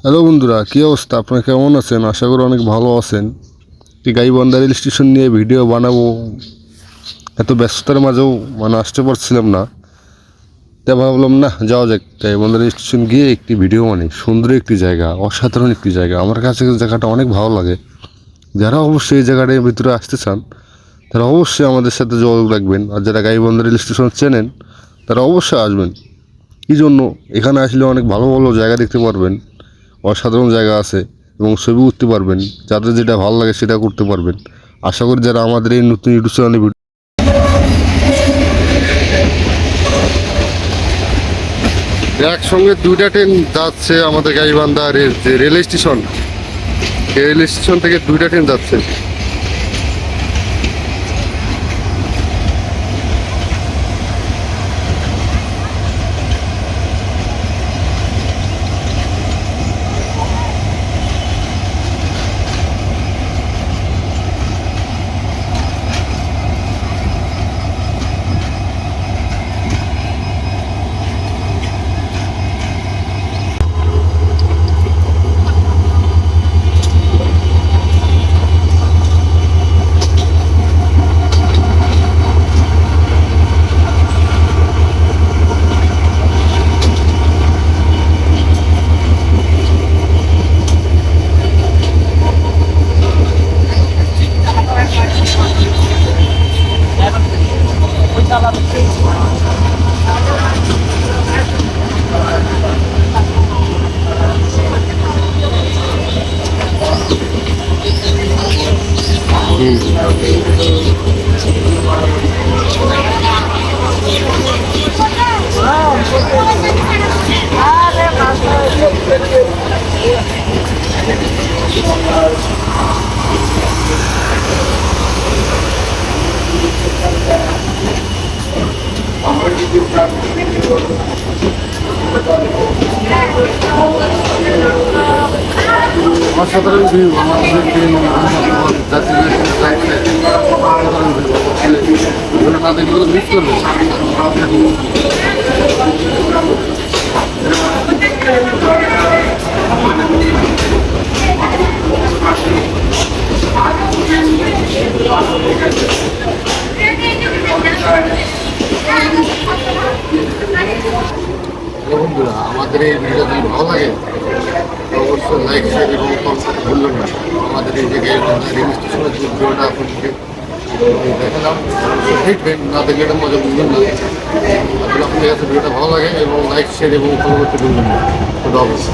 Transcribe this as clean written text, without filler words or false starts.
Hello বন্ধুরা, কী অবস্থা? আপনারা কেমন আছেন? আশা করি অনেক ভালো আছেন। একটি গাইবান্ধা রেল স্টেশন নিয়ে ভিডিও বানাবো, এত ব্যস্ততার মাঝেও আসতে পারছিলাম না। তাই ভাবলাম না, যাওয়া যাক গাইবান্ধা রেল স্টেশন গিয়ে একটি ভিডিও বানাই। সুন্দর একটি জায়গা, অসাধারণ একটি জায়গা, আমার কাছে জায়গাটা অনেক ভালো লাগে। যারা অবশ্যই এই জায়গাটার ভিতরে আসতে চান তারা অবশ্যই আমাদের সাথে যোগাযোগ রাখবেন, আর যারা গাইবান্ধা রেল স্টেশন চেনেন তারা অবশ্যই আসবেন। এই জন্য এখানে আসলে অনেক ভালো ভালো জায়গা দেখতে পারবেন, অসাধারণ জায়গা আছে এবং ছবি উঠতে পারবেন। যাদের যেটা ভালো লাগে সেটা করতে পারবেন। আশা করি যারা আমাদের এই নতুন ইউটিউব চ্যানেলে একসঙ্গে দুইটা ট্রেন যাচ্ছে আমাদের Gaibandha rail station, rail station থেকে দুইটা ট্রেন যাচ্ছে। অসাধারণ ভিউ, আমাদের ট্রেন না দেখলে মিস করবে। বন্ধুরা, আমাদের এই ভিডিও যদি ভালো লাগে অবশ্যই লাইক শেয়ার এবং কমেন্ট ভুলবেন না। আমাদের এই জায়গায় রেল স্টেশনের যে ভিডিওটা আপনাদেরকে দেখালাম, দেখবেন, না দেখলে এটা মজা বুঝবেন না। আসলে আপনাদের কাছে ভিডিওটা ভালো লাগে এবং লাইক শেয়ার এবং ফলো করতে ভুলবেন না। খুদা হাফেজ।